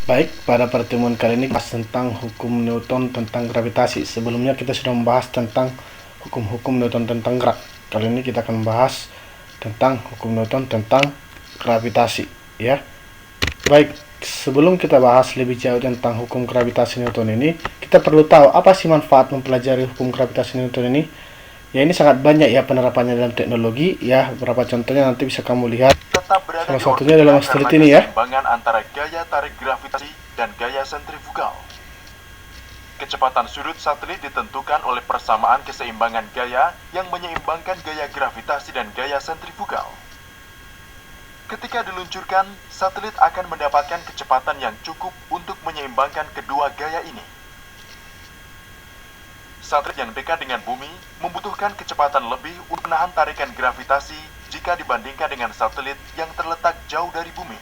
Baik, pada pertemuan kali ini bahas tentang hukum Newton tentang gravitasi. Sebelumnya kita sudah membahas tentang hukum-hukum Newton tentang gerak. Kali ini kita akan membahas tentang hukum Newton tentang gravitasi, ya. Baik, sebelum kita bahas lebih jauh tentang hukum gravitasi Newton ini, kita perlu tahu apa sih manfaat mempelajari hukum gravitasi Newton ini. Ya, ini sangat banyak ya penerapannya dalam teknologi, ya. Beberapa contohnya nanti bisa kamu lihat. Salah satunya dalam satelit ini ya. Keseimbangan antara gaya tarik gravitasi dan gaya sentrifugal. Kecepatan sudut satelit ditentukan oleh persamaan keseimbangan gaya yang menyeimbangkan gaya gravitasi dan gaya sentrifugal. Ketika diluncurkan, satelit akan mendapatkan kecepatan yang cukup untuk menyeimbangkan kedua gaya ini. Satelit yang dekat dengan bumi membutuhkan kecepatan lebih untuk menahan tarikan gravitasi jika dibandingkan dengan satelit yang terletak jauh dari bumi.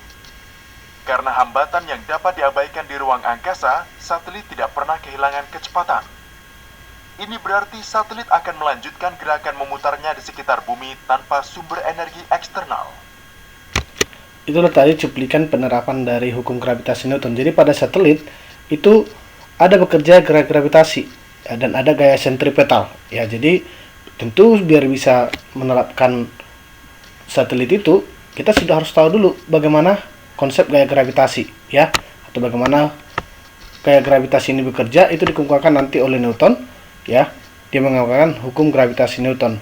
Karena hambatan yang dapat diabaikan di ruang angkasa, satelit tidak pernah kehilangan kecepatan. Ini berarti satelit akan melanjutkan gerakan memutarnya di sekitar bumi tanpa sumber energi eksternal. Itulah tadi cuplikan penerapan dari hukum gravitasi Newton. Jadi pada satelit itu ada bekerja gerak gravitasi ya, dan ada gaya sentripetal. Ya, jadi tentu biar bisa menerapkan satelit itu, kita sudah harus tahu dulu bagaimana konsep gaya gravitasi, ya, atau bagaimana gaya gravitasi ini bekerja. Itu dikemukakan nanti oleh Newton, ya. Dia mengemukakan hukum gravitasi Newton,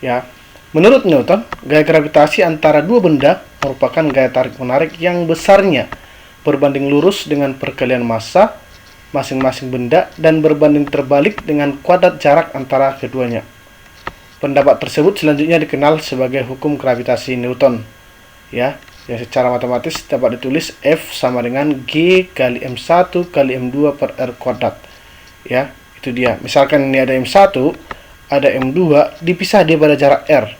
ya. Menurut Newton, gaya gravitasi antara dua benda merupakan gaya tarik-menarik yang besarnya berbanding lurus dengan perkalian massa masing-masing benda dan berbanding terbalik dengan kuadrat jarak antara keduanya. Pendapat tersebut selanjutnya dikenal sebagai hukum gravitasi Newton, ya, yang secara matematis dapat ditulis F sama dengan G kali M1 kali M2 per R kuadrat. Ya, itu dia. Misalkan ini ada M1, ada M2, dipisah dia pada jarak R.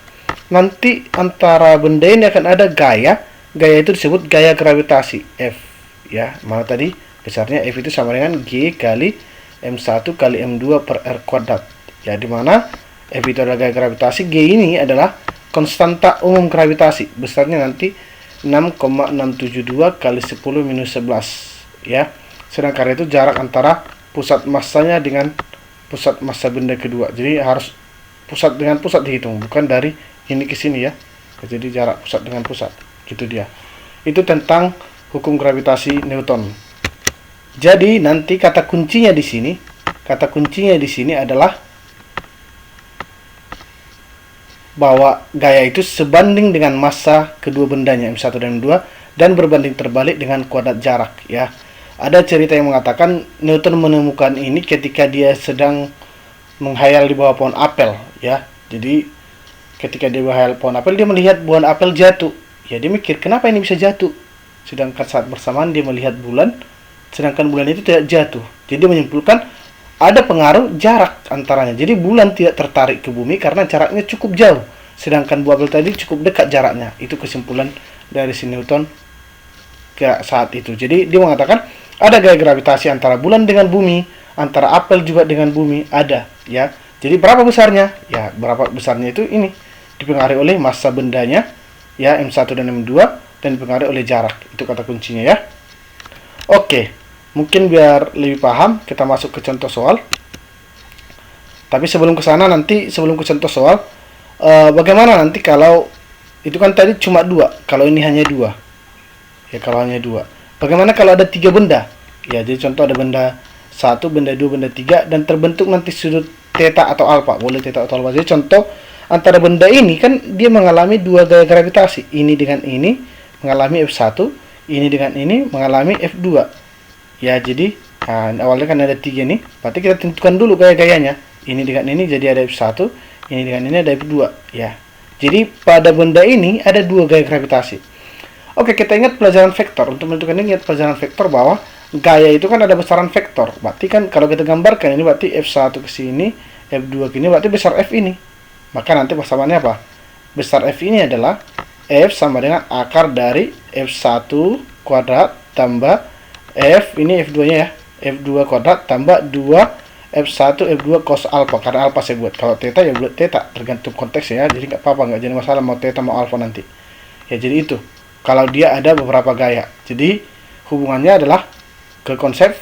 Nanti antara benda ini akan ada gaya itu disebut gaya gravitasi F, ya. Mana tadi besarnya F itu sama dengan G kali M1 kali M2 per R kuadrat. Ya, di mana F itu adalah gaya gravitasi, G ini adalah konstanta umum gravitasi, besarnya nanti 6,672 kali 10 minus 11, ya. Sedangkan itu jarak antara pusat massanya dengan pusat massa benda kedua. Jadi harus pusat dengan pusat dihitung, bukan dari ini ke sini, ya. Jadi jarak pusat dengan pusat, gitu dia. Itu tentang hukum gravitasi Newton. Jadi nanti kata kuncinya di sini adalah bahwa gaya itu sebanding dengan massa kedua bendanya M1 dan M2 dan berbanding terbalik dengan kuadrat jarak, ya. Ada cerita yang mengatakan Newton menemukan ini ketika dia sedang menghayal di bawah pohon apel, ya. Jadi ketika dia menghayal pohon apel, dia melihat buah apel jatuh. Ya, dia mikir kenapa ini bisa jatuh. Sedangkan saat bersamaan dia melihat bulan, sedangkan bulan itu tidak jatuh. Jadi dia menyimpulkan ada pengaruh jarak antaranya. Jadi bulan tidak tertarik ke bumi karena jaraknya cukup jauh, sedangkan buah apel tadi cukup dekat jaraknya. Itu kesimpulan dari si Newton saat itu. Jadi dia mengatakan ada gaya gravitasi antara bulan dengan bumi, antara apel juga dengan bumi, ada, ya. Jadi berapa besarnya? Ya, berapa besarnya itu ini dipengaruhi oleh massa bendanya, ya, M1 dan M2, dan dipengaruhi oleh jarak. Itu kata kuncinya, ya. Oke. Mungkin biar lebih paham, kita masuk ke contoh soal. Tapi sebelum ke sana nanti, sebelum ke contoh soal, bagaimana nanti kalau itu kan tadi cuma dua, kalau ini hanya dua, ya, kalau hanya dua. Bagaimana kalau ada tiga benda? Ya, jadi contoh ada benda 1, benda 2, benda 3, dan terbentuk nanti sudut theta atau alpha. Boleh theta atau alpha. Jadi contoh antara benda ini kan dia mengalami dua gaya gravitasi. Ini dengan ini mengalami F1, ini dengan ini mengalami F2. Ya, jadi awalnya kan ada 3 nih. Berarti kita tentukan dulu gaya-gayanya. Ini dengan ini jadi ada F1, ini dengan ini ada F2, ya. Jadi pada benda ini ada dua gaya gravitasi. Oke, kita ingat pelajaran vektor. Untuk menentukan ini ingat pelajaran vektor bahwa gaya itu kan ada besaran vektor. Berarti kan kalau kita gambarkan ini berarti F1 ke sini, F2 ke sini, berarti besar F ini. Maka nanti persamaannya apa? Besar F ini adalah F sama dengan akar dari F1 kuadrat tambah F, ini F2-nya ya, F2 kuadrat tambah 2 F1 F2 cos alpha, karena alpha saya buat. Kalau theta ya buat theta, tergantung konteks ya. Jadi nggak apa-apa, nggak jadi masalah mau theta mau alpha nanti. Ya, jadi itu. Kalau dia ada beberapa gaya. Jadi hubungannya adalah ke konsep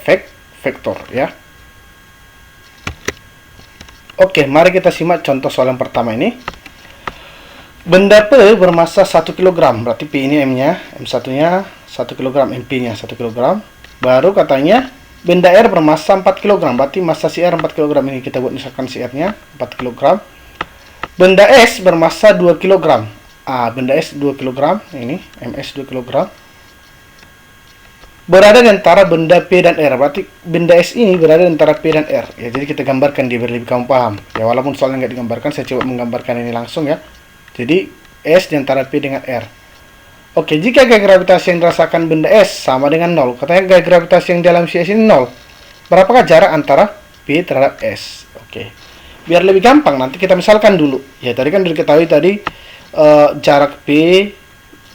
vektor ya. Oke, mari kita simak contoh soal yang pertama ini. Benda P bermasa 1 kg, berarti P ini M-nya, M1-nya 1 kg, MP-nya 1 kg. Baru katanya benda R bermasa 4 kg, berarti massa si R 4 kg, ini kita buat misalkan si R-nya 4 kg. Benda S bermasa 2 kg. Benda S 2 kg, ini MS 2 kg. Berada di antara benda P dan R, berarti benda S ini berada di antara P dan R. Ya, jadi kita gambarkan dia biar lebih kamu paham. Ya, walaupun soalnya nggak digambarkan, saya coba menggambarkan ini langsung ya. Jadi S di antara P dengan R. Oke, jika gaya gravitasi yang dirasakan benda S sama dengan 0, katanya gaya gravitasi yang dalam si S ini 0. Berapakah jarak antara P terhadap S? Oke. Biar lebih gampang nanti kita misalkan dulu. Ya, tadi kan sudah diketahui tadi jarak P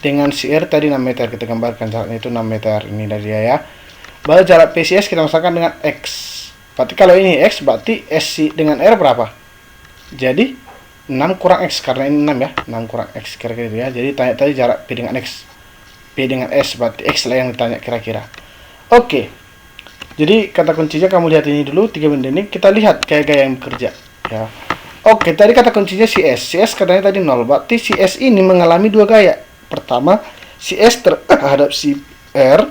dengan si R tadi 6 meter. Kita gambarkan jaraknya itu 6 meter. Ini dari dia ya. Baru jarak P si S kita misalkan dengan X. Berarti kalau ini X, berarti S dengan R berapa? Jadi 6 kurang X, karena ini 6 ya, 6 kurang X kira-kira itu ya. Jadi tanya tadi jarak P dengan X, P dengan S, berarti X lah yang ditanya kira-kira. Oke, jadi kata kuncinya kamu lihat ini dulu, 3 benda ini, kita lihat gaya-gaya yang bekerja ya. Oke, tadi kata kuncinya si S katanya tadi 0, berarti si S ini mengalami dua gaya. Pertama, si S terhadap si R,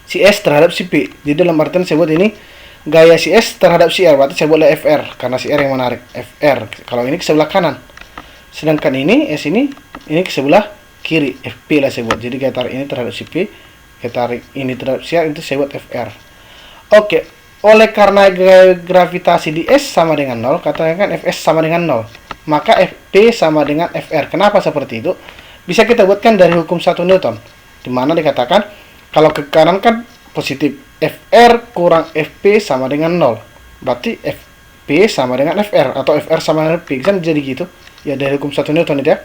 si S terhadap si P. Jadi dalam artian saya buat ini gaya si S terhadap si R, berarti saya boleh FR karena si R yang menarik, FR. Kalau ini ke sebelah kanan, sedangkan ini S ini ke sebelah kiri, FP lah saya buat. Jadi saya tarik ini terhadap si P, saya tarik ini terhadap si R, itu saya buat FR. Oke, oleh karena gaya gravitasi di S sama dengan 0, katanya kan Fs sama dengan 0, maka Fp sama dengan Fr. Kenapa seperti itu? Bisa kita buatkan dari hukum 1 Newton, di mana dikatakan kalau ke kanan kan positif, Fr kurang Fp sama dengan 0. Berarti Fp sama dengan Fr, atau Fr sama dengan Fp. Kan jadi gitu. Ya, dari hukum 1 Newton itu ya.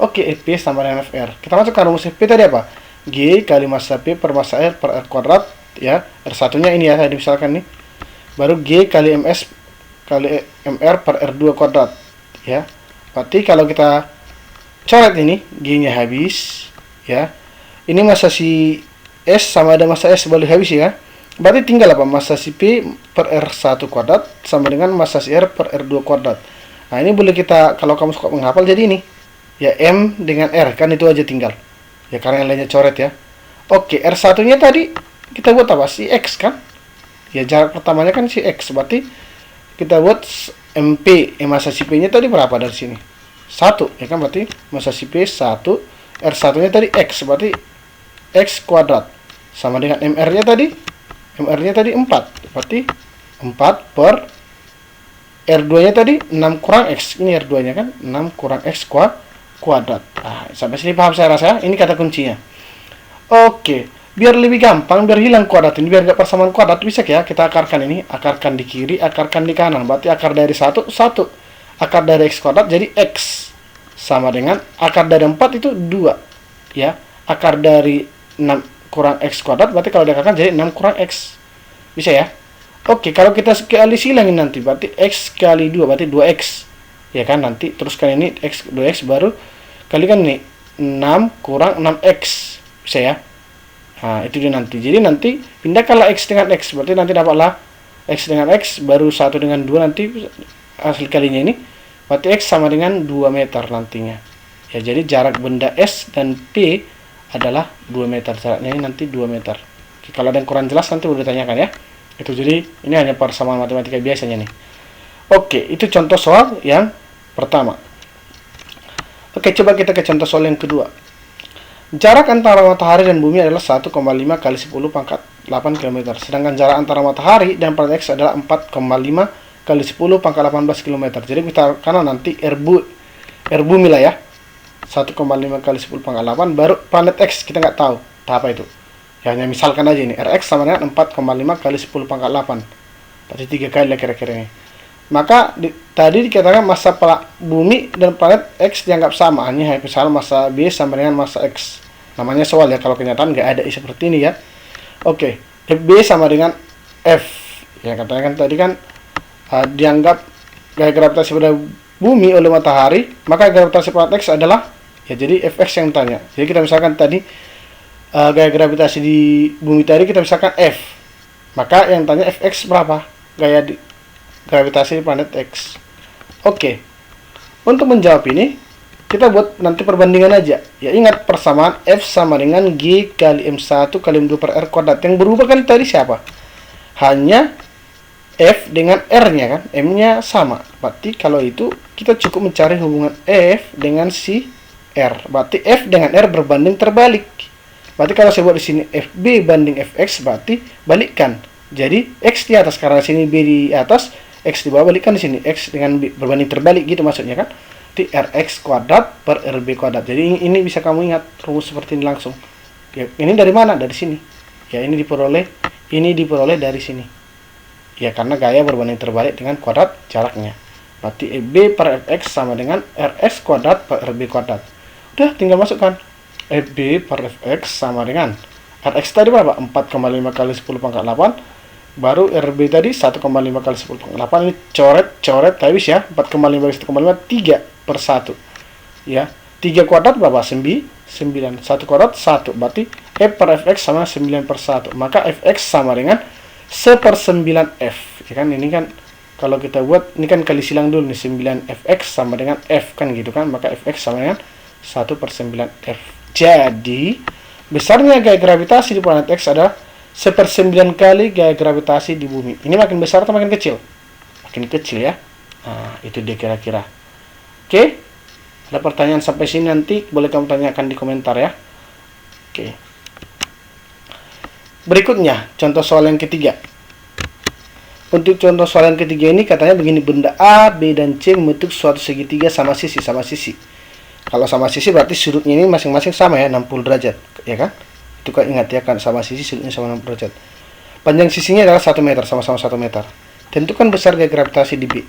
Oke, Fp sama dengan Fr. Kita masukkan rumus Fp tadi apa? G kali massa P per massa R per R kuadrat. Ya, R1-nya ini ya, tadi misalkan nih. Baru G kali MS kali MR per R2 kuadrat. Ya. Berarti kalau kita coret ini, G-nya habis. Ya. Ini massa si S sama ada massa S boleh habis ya. Berarti tinggal apa? Massa si P per R1 kuadrat sama dengan massa si R per R2 kuadrat. Nah, ini boleh kita, kalau kamu suka menghafal, jadi ini. Ya, M dengan R, kan itu aja tinggal. Ya, karena yang lainnya coret ya. Oke, R1-nya tadi kita buat apa? Si X kan? Ya, jarak pertamanya kan si X. Berarti kita buat MP. Massa si P-nya tadi berapa dari sini? 1. Ya kan, berarti massa si P 1. R1-nya tadi X. Berarti X kuadrat. Sama dengan MR-nya tadi. MR-nya tadi 4, berarti 4 per R2-nya tadi 6 kurang X. Ini R2-nya kan 6 kurang X kuadrat. Nah, sampai sini paham saya rasa. Ini kata kuncinya. Oke, biar lebih gampang, biar hilang kuadrat ini, biar gak persamaan kuadrat, bisa ya kita akarkan ini. Akarkan di kiri, akarkan di kanan. Berarti akar dari 1, 1. Akar dari X kuadrat jadi X. Sama dengan akar dari 4 itu 2. Ya, akar dari 6 kurang X kuadrat, berarti kalau diakarkan jadi 6 kurang X. Bisa ya? Oke, kalau kita sekali silangin nanti, berarti X kali 2, berarti 2X. Ya kan, nanti teruskan ini, X, 2X, baru kalikan ini, 6 kurang 6X. Bisa ya? Nah, itu dia nanti. Jadi nanti, pindahkanlah X dengan X, berarti nanti dapatlah X dengan X, baru 1 dengan 2 nanti, hasil kalinya ini, berarti X sama dengan 2 meter nantinya. Ya, jadi jarak benda S dan P adalah 2 meter. Jaraknya ini nanti 2 meter. Oke, kalau ada yang kurang jelas nanti boleh ditanyakan ya. Itu jadi ini hanya persamaan matematika biasanya nih. Oke, itu contoh soal yang pertama. Oke, coba kita ke contoh soal yang kedua. Jarak antara matahari dan bumi adalah 1,5 kali 10 pangkat 8 km. Sedangkan jarak antara matahari dan planet X adalah 4,5 kali 10 pangkat 18 km. Jadi kita karena nanti R bumi lah ya. 1,5 kali 10 pangkat 8, baru planet X kita nggak tahu apa itu. Ya, hanya misalkan aja ini, Rx sama dengan 4,5 kali 10 pangkat 8. Berarti 3 kali lah kira-kira ini. Maka tadi dikatakan massa bumi dan planet X dianggap sama, hanya misal massa B sama dengan massa X. Namanya soal ya, kalau kenyataan nggak ada seperti ini ya. Oke, FB sama dengan F. Ya, katanya kan tadi kan dianggap gaya gravitasi pada bumi oleh matahari, maka gravitasi planet X adalah, ya jadi Fx yang tanya. Jadi kita misalkan tadi gaya gravitasi di bumi tadi kita misalkan F. Maka yang tanya Fx berapa? Gravitasi di planet X. Oke. Untuk menjawab ini, kita buat nanti perbandingan aja. Ya ingat persamaan F sama dengan G kali M1 kali M2 per R kuadrat. Yang berubah kan tadi siapa? Hanya F dengan R-nya kan. M-nya sama. Berarti kalau itu kita cukup mencari hubungan F dengan si R. Berarti F dengan R berbanding terbalik. Berarti kalau saya buat di sini FB banding Fx, berarti balikkan. Jadi X di atas karena sini B di atas, X di bawah, balikkan di sini X dengan B berbanding terbalik gitu maksudnya kan. Di Rx kuadrat per Rb kuadrat. Jadi ini bisa kamu ingat rumus seperti ini langsung. Ya, ini dari mana? Dari sini. Ya ini diperoleh dari sini. Ya karena gaya berbanding terbalik dengan kuadrat jaraknya. Berarti Fb per Fx sama dengan Rx kuadrat per Rb kuadrat. Udah tinggal masukkan. Fb per Fx sama dengan Rx tadi berapa? 4,5 kali 10 pangkat 8. Baru RB tadi 1,5 kali 10 pangkat 8. Ini coret habis ya. 4,5 kali 1,5 3 per 1. Ya. 3 kuadrat berapa? 9. 1 kuadrat 1. Berarti F per Fx sama 9 per 1. Maka Fx sama dengan 1/9 F. Ya kan ini kan kalau kita buat ini kan kali silang dulu nih, 9 Fx sama dengan F kan gitu kan. Maka Fx sama dengan 1/9 F. Jadi besarnya gaya gravitasi di planet X adalah 1/9 kali gaya gravitasi di bumi. Ini makin besar atau makin kecil? Makin kecil ya. Nah, itu dia kira-kira. Oke. Ada pertanyaan sampai sini nanti boleh kamu tanyakan di komentar ya. Oke. Berikutnya, contoh soal yang ketiga. Untuk contoh soal yang ketiga ini katanya begini, benda A, B, dan C membentuk suatu segitiga sama sisi. Kalau sama sisi berarti sudutnya ini masing-masing sama ya, 60 derajat, ya kan? Itu kan ingat ya kan, sama sisi sudutnya sama 60 derajat. Panjang sisinya adalah 1 meter, sama-sama 1 meter. Tentukan besar gaya gravitasi di B.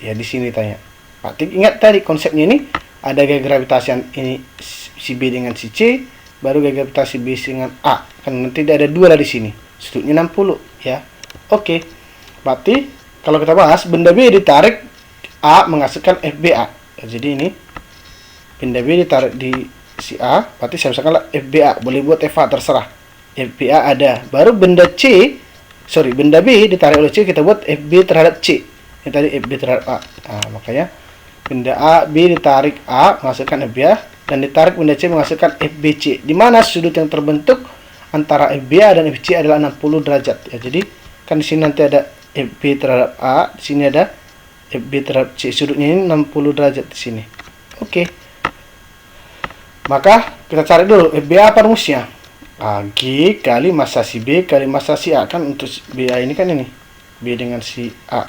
Ya di sini tanya. Berarti ingat tadi konsepnya ini ada gaya gravitasi yang ini si B dengan si C, baru gaya gravitasi B dengan A. Kan nanti ada dua lah di sini. Sudutnya 60 ya. Oke. Berarti kalau kita bahas benda B ditarik A menghasilkan FBA. Ya, jadi ini benda B ditarik di si A, berarti saya misalkan FBA, boleh buat FA terserah. FBA ada. Baru benda B ditarik oleh C, kita buat FB terhadap C. Ini tadi FB terhadap A. Nah, makanya benda A, B ditarik A menghasilkan FBA, dan ditarik benda C menghasilkan FBC. Di mana sudut yang terbentuk antara FBA dan FC adalah 60 derajat. Ya, jadi kan di sini nanti ada FB terhadap A, di sini ada FB terhadap C. Sudutnya ini 60 derajat di sini. Oke. Maka kita cari dulu FBA apa rumusnya? G kali massa si B kali massa si A. Kan untuk BA ini kan ini B dengan si A,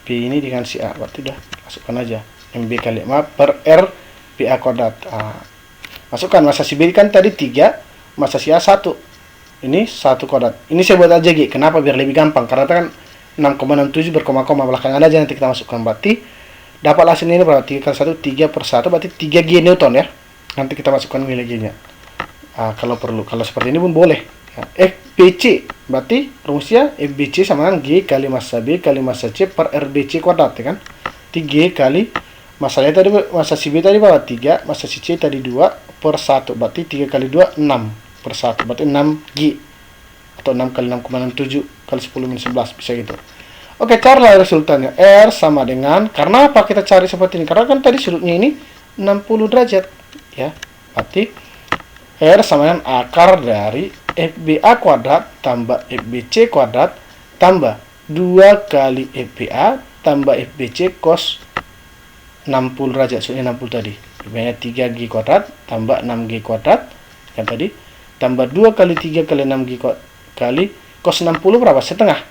B ini dengan si A. Berarti udah masukkan aja MB kali per R BA kuadrat. Masukkan massa si B kan tadi 3, massa si A 1. Ini 1 kuadrat. Ini saya buat aja G. Kenapa? Biar lebih gampang. Karena kan 6,67 berkoma-koma belakangan aja nanti kita masukkan. Berarti dapatlah sini ini berapa? 3 kali 1 3 per 1 berarti 3 G Newton ya. Nanti kita masukkan nilai G-nya. Kalau perlu. Kalau seperti ini pun boleh. FBC. Berarti rumusnya FBC sama dengan G kali massa B kali massa C per RBC kuadrat ya kan. 3 kali massanya tadi, massa si B tadi berapa? 3, massa si C tadi 2 per 1. Berarti 3 kali 2 6 per 1. Berarti 6 G. Atau 6 kali 6,67 kali 10 min 11 bisa gitu. Oke, carilah resultannya. R sama dengan, karena apa kita cari seperti ini? Karena kan tadi sudutnya ini 60 derajat. Ya, berarti R sama dengan akar dari FBA kuadrat tambah FBC kuadrat tambah 2 kali FBA tambah FBC cos 60 derajat, soalnya 60 tadi. Banyak 3G kuadrat tambah 6G kuadrat yang tadi tambah 2 kali 3 kali 6G kali cos 60 berapa? Setengah.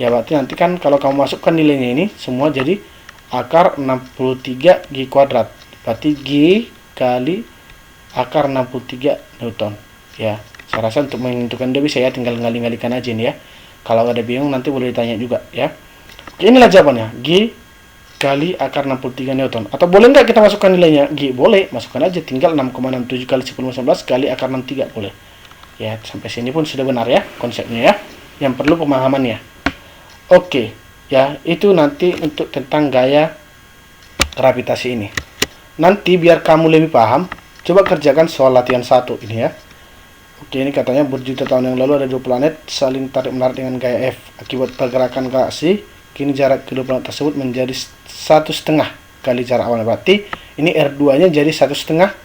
Ya, berarti nanti kan kalau kamu masukkan nilainya ini semua jadi akar 63G kuadrat. Berarti G kali akar 63 Newton. Ya, saya rasa untuk menentukan dia bisa ya, tinggal ngali-ngalikan aja nih ya. Kalau ada bingung nanti boleh ditanya juga ya. Oke, inilah jawabannya. G kali akar 63 Newton. Atau boleh nggak kita masukkan nilainya? G boleh, masukkan aja, tinggal 6,67 kali 10 11 kali akar 63 boleh. Ya, sampai sini pun sudah benar ya konsepnya ya. Yang perlu pemahamannya. Oke, ya itu nanti untuk tentang gaya gravitasi ini. Nanti biar kamu lebih paham, coba kerjakan soal latihan 1 ini ya. Oke, ini katanya berjuta tahun yang lalu ada dua planet saling tarik-menarik dengan gaya F. Akibat pergerakan galaksi, kini jarak kedua planet tersebut menjadi 1,5 kali jarak awalnya. Berarti ini R2-nya jadi 1,5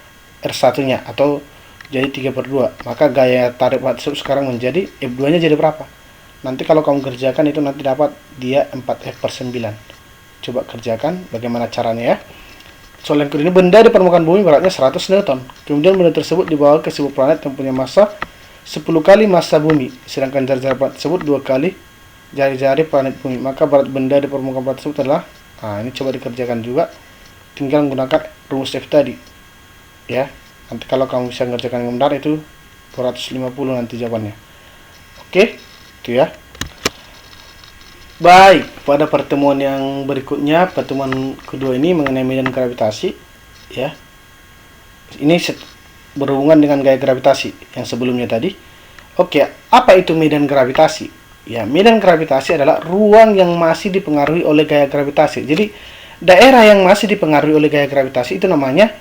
R1-nya, atau jadi 3/2. Maka gaya tarik planet tersebut sekarang menjadi F2-nya jadi berapa? Nanti kalau kamu kerjakan itu nanti dapat dia 4F/9. Coba kerjakan bagaimana caranya ya. Soal yang kedua, ini benda di permukaan bumi beratnya 100 Newton. Kemudian benda tersebut dibawa ke sebuah planet yang punya massa 10 kali massa bumi. Sedangkan jari-jari planet tersebut 2 kali jari-jari planet bumi. Maka berat benda di permukaan planet tersebut adalah, ini coba dikerjakan juga. Tinggal menggunakan rumus F tadi. Ya, nanti kalau kamu bisa mengerjakan yang benar itu 250 nanti jawabannya. Oke, itu ya. Baik, pada pertemuan yang berikutnya, pertemuan kedua ini mengenai medan gravitasi, ya. Ini berhubungan dengan gaya gravitasi yang sebelumnya tadi. Oke, apa itu medan gravitasi? Ya, medan gravitasi adalah ruang yang masih dipengaruhi oleh gaya gravitasi. Jadi, daerah yang masih dipengaruhi oleh gaya gravitasi itu namanya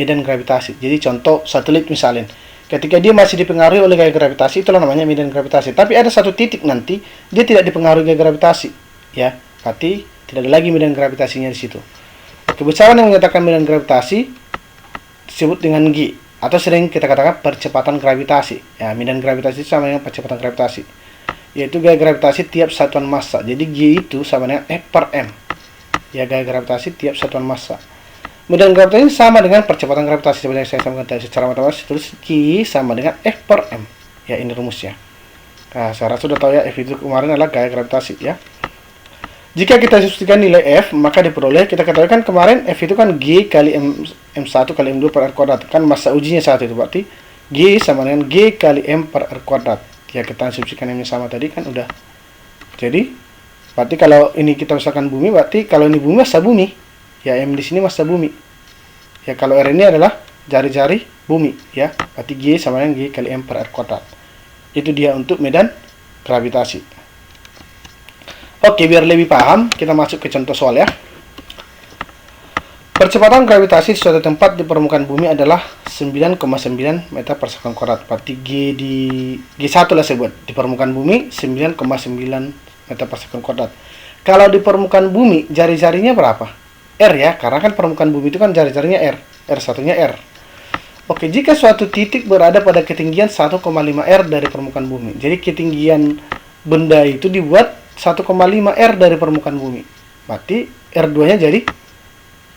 medan gravitasi. Jadi, contoh satelit misalnya. Ketika dia masih dipengaruhi oleh gaya gravitasi, itulah namanya medan gravitasi. Tapi ada satu titik nanti dia tidak dipengaruhi gaya gravitasi, ya. Berarti tidak ada lagi medan gravitasinya di situ. Kebesaran yang menyatakan medan gravitasi disebut dengan G, atau sering kita katakan percepatan gravitasi. Ya, medan gravitasi sama dengan percepatan gravitasi, yaitu gaya gravitasi tiap satuan massa. Jadi G itu sama dengan F/m. Ya, gaya gravitasi tiap satuan massa. Medan gravitasi sama dengan percepatan gravitasi. Sebenarnya saya samakan tadi secara matematis, tulis Q sama dengan F/m. Ya, ini rumusnya. Nah, saya rasa sudah tahu ya, F itu kemarin adalah gaya gravitasi ya. Jika kita substitusikan nilai F, maka diperoleh, kita ketahui kan kemarin F itu kan G kali M1 kali M2 per R kuadrat. Kan massa ujinya saat itu, berarti G sama dengan G kali M per R kuadrat. Ya, kita substitusikan M-nya sama tadi kan udah. Jadi, berarti kalau ini kita misalkan bumi, berarti kalau ini bumi, massa bumi. Ya, M di sini massa bumi. Ya, kalau R ini adalah jari-jari bumi, ya. Berarti G sama dengan G kali M per R kuadrat. Itu dia untuk medan gravitasi. Oke, biar lebih paham, kita masuk ke contoh soal ya. Percepatan gravitasi di suatu tempat di permukaan bumi adalah 9,9 meter per sekon kuadrat. Berarti G1 lah sebut. Di permukaan bumi 9,9 meter per sekon kuadrat. Kalau di permukaan bumi, jari-jarinya berapa? R ya, karena kan permukaan bumi itu kan jari-jarinya R. R1-nya R. Oke, jika suatu titik berada pada ketinggian 1,5 R dari permukaan bumi. Jadi ketinggian benda itu dibuat 1,5 R dari permukaan bumi. Berarti R2-nya jadi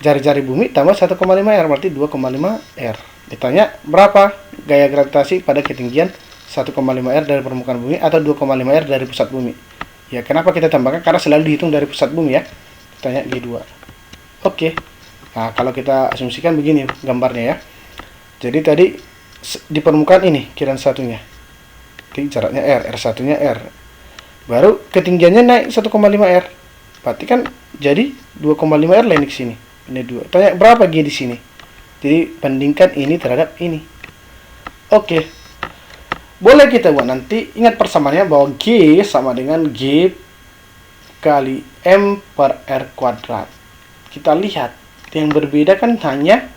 jari-jari bumi tambah 1,5 R, berarti 2,5 R. Ditanya berapa gaya gravitasi pada ketinggian 1,5 R dari permukaan bumi atau 2,5 R dari pusat bumi. Ya, kenapa kita tambahkan? Karena selalu dihitung dari pusat bumi ya. Ditanya G2. Oke. Nah, kalau kita asumsikan begini gambarnya ya. Jadi tadi di permukaan ini kiran satunya. Jadi jaraknya R, R1-nya R. Baru ketinggiannya naik 1,5 R. Berarti kan jadi 2,5 R lain di sini. Ini 2. Tanya berapa G di sini? Jadi bandingkan ini terhadap ini. Oke. Boleh kita buat nanti, ingat persamaannya bahwa G sama dengan G kali M per R kuadrat. Kita lihat, yang berbeda kan hanya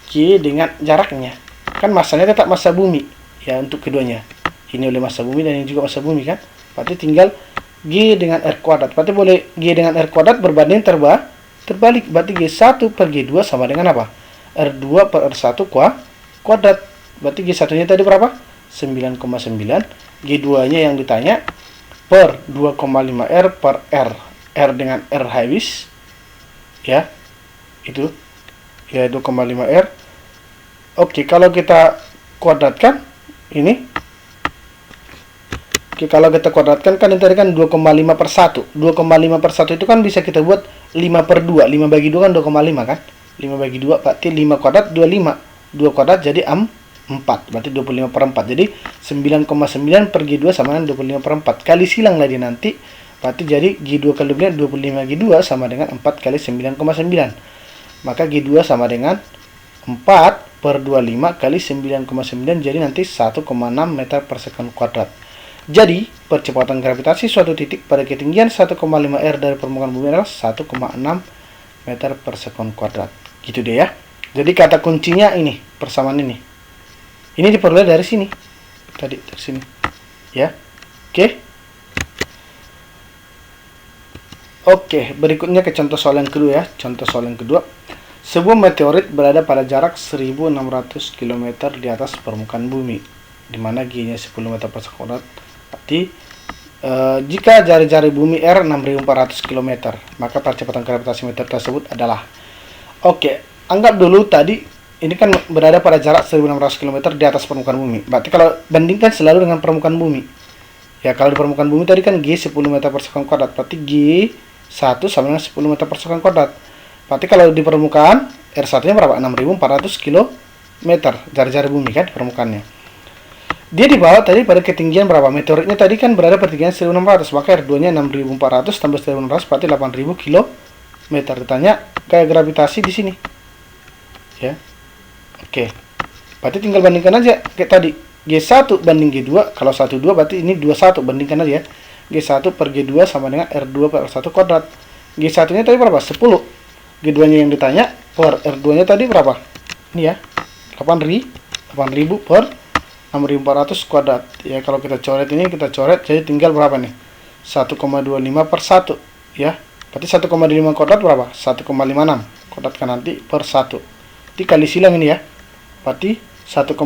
G dengan jaraknya. Kan massanya tetap massa bumi. Ya, untuk keduanya. Ini oleh massa bumi dan ini juga massa bumi kan. Berarti tinggal G dengan R kuadrat. Berarti boleh G dengan R kuadrat berbanding terbalik. Berarti G1 per G2 sama dengan apa? R2 per R1 kuadrat. Berarti G1-nya tadi berapa? 9,9. G2-nya yang ditanya per 2,5 R per R. R dengan R habis. Ya, itu ya 2,5 R. Oke, kalau kita kuadratkan ini, oke, kalau kita kuadratkan kan ini tadi kan 2,5 per 1. 2,5 per 1 itu kan bisa kita buat 5 per 2. 5 bagi 2 kan 2,5 kan. 5 bagi 2 berarti 5 kuadrat 25. 2 kuadrat jadi 4. Berarti 25 per 4. Jadi 9,9 per G2 sama dengan 25 per 4. Kali silang lagi nanti. Berarti jadi G2 kali 25 G2 sama dengan 4 kali 9,9. Maka G2 sama dengan 4 per 25 kali 9,9. Jadi nanti 1,6 meter per sekon kuadrat. Jadi percepatan gravitasi suatu titik pada ketinggian 1,5 R dari permukaan bumi adalah 1,6 meter per sekon kuadrat. Gitu deh ya. Jadi kata kuncinya ini, persamaan ini. Ini diperoleh dari sini. tadi dari sini. Ya. Oke. Oke, berikutnya ke contoh soal yang kedua ya. Contoh soal yang kedua. Sebuah meteorit berada pada jarak 1600 km di atas permukaan bumi, di mana G-nya 10 meter per sekon kuadrat. Berarti jika jari-jari bumi R 6400 km, maka percepatan gravitasi meteorit tersebut adalah. Oke, anggap dulu tadi ini kan berada pada jarak 1600 km di atas permukaan bumi. Berarti kalau bandingkan selalu dengan permukaan bumi. Ya, kalau di permukaan bumi tadi kan G 10 meter per sekon kuadrat, berarti G1 sama dengan 10 meter per sekon kuadrat. Berarti kalau di permukaan R1-nya berapa? 6400 km jari-jari bumi kan di permukaannya. Dia dibawa tadi pada ketinggian berapa? Meteoritnya tadi kan berada pada ketinggian 1600, maka R2-nya 6400 tambah 1600 berarti 8000 km. Ditanya gaya gravitasi di sini. Ya. Oke. Berarti tinggal bandingkan aja kayak tadi. G1 banding G2, kalau 12 berarti ini 21, bandingkan aja ya. G1 per G2 sama dengan R2 per R1 kuadrat. G1-nya tadi berapa? 10. G2-nya yang ditanya per R2-nya tadi berapa? Ini ya, 8000 per 6400 kuadrat. Ya, kalau kita coret ini, kita coret jadi tinggal berapa nih? 1,25 per 1 ya. Berarti 1,25 kuadrat berapa? 1,56 kuadratkan nanti per 1. Jadi kali silang ini ya. Berarti 1,56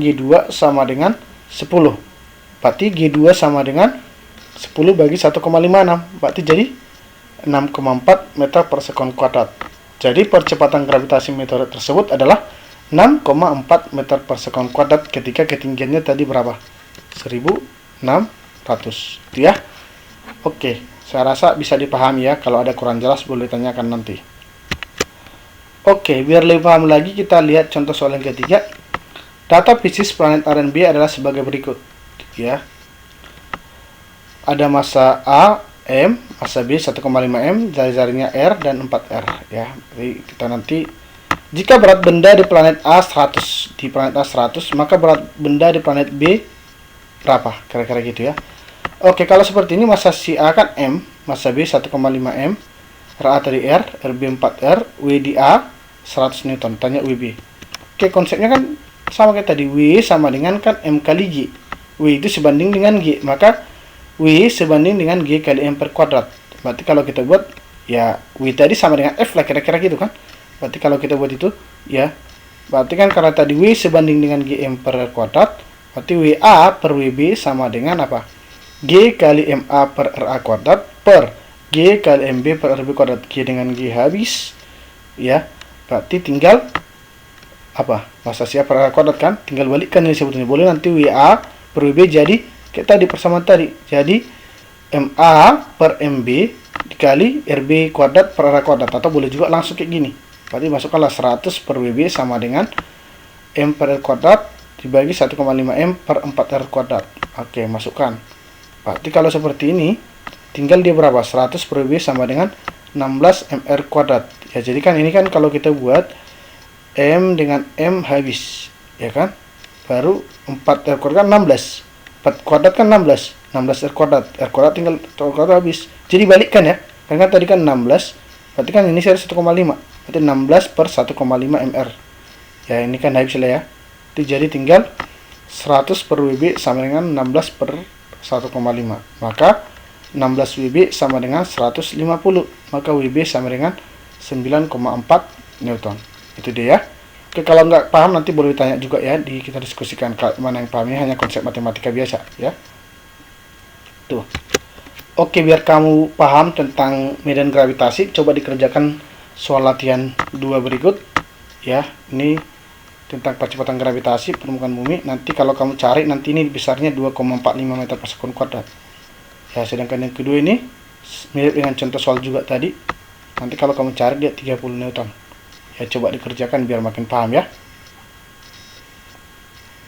G2 sama dengan 10. Berarti G2 sama dengan 10 bagi 1,56. Berarti jadi 6,4 meter per sekon kuadrat. Jadi percepatan gravitasi meteorit tersebut adalah 6,4 meter per sekon kuadrat ketika ketinggiannya tadi berapa? 1600. Itu ya. Oke, saya rasa bisa dipahami ya. Kalau ada kurang jelas boleh tanyakan nanti. Oke, biar lebih paham lagi kita lihat contoh soal yang ketiga. Data fisis planet A dan B adalah sebagai berikut. Ya. Ada massa A, M, massa B 1,5 M, jari-jarinya R dan 4R ya. Jadi kita nanti jika berat benda di planet A 100, di planet A 100, maka berat benda di planet B berapa? Kira-kira gitu ya. Oke, kalau seperti ini massa si A kan M, massa B 1,5 M, RA tadi R, RB 4R, W di A 100 Newton. Tanya WB. Oke, konsepnya kan sama kayak tadi. W sama dengan kan M kali G. W itu sebanding dengan G, maka W sebanding dengan G kali M per kuadrat. Berarti kalau kita buat, ya W tadi sama dengan F lah, kira-kira gitu kan. Berarti kalau kita buat itu, ya. Berarti kan karena tadi W sebanding dengan G M per kuadrat, berarti WA per WB sama dengan apa? G kali MA per RA kuadrat per G kali MB per RB kuadrat. G dengan G habis, ya. Berarti tinggal, apa? Massa si A per RA kuadrat kan? Tinggal balikkan ini sebetulnya. Boleh nanti WA per WB jadi kita di persamaan tadi, jadi MA per MB dikali RB kuadrat per RA kuadrat, atau boleh juga langsung kayak gini. Berarti masukkanlah 100 per WB sama dengan M per R kuadrat dibagi 1,5 M per 4R kuadrat. Oke, masukkan. Berarti kalau seperti ini, tinggal dia berapa? 100 per WB sama dengan 16 MR kuadrat. Ya, jadi kan ini kan kalau kita buat M dengan M habis, ya kan? Baru 4R kuadrat 16. 4 kuadrat kan 16 R kuadrat tinggal kuadrat habis. Jadi balikkan ya, karena tadi kan 16, berarti kan ini seri 1,5, berarti 16 per 1,5 MR. Ya, ini kan habis lah ya. Itu jadi tinggal 100 per WB sama dengan 16 per 1,5. Maka 16 WB sama dengan 150. Maka WB sama dengan 9,4 Newton. Itu dia ya. Oke, kalau nggak paham nanti boleh ditanya juga ya, kita diskusikan. Mana yang paham, ini hanya konsep matematika biasa ya. Tuh. Oke, biar kamu paham tentang medan gravitasi, coba dikerjakan soal latihan 2 berikut ya. Ini tentang percepatan gravitasi permukaan bumi. Nanti kalau kamu cari, nanti ini besarnya 2,45 meter per sekon kuadrat ya. Sedangkan yang kedua ini mirip dengan contoh soal juga tadi. Nanti kalau kamu cari dia 30 Newton. Ya, coba dikerjakan biar makin paham ya.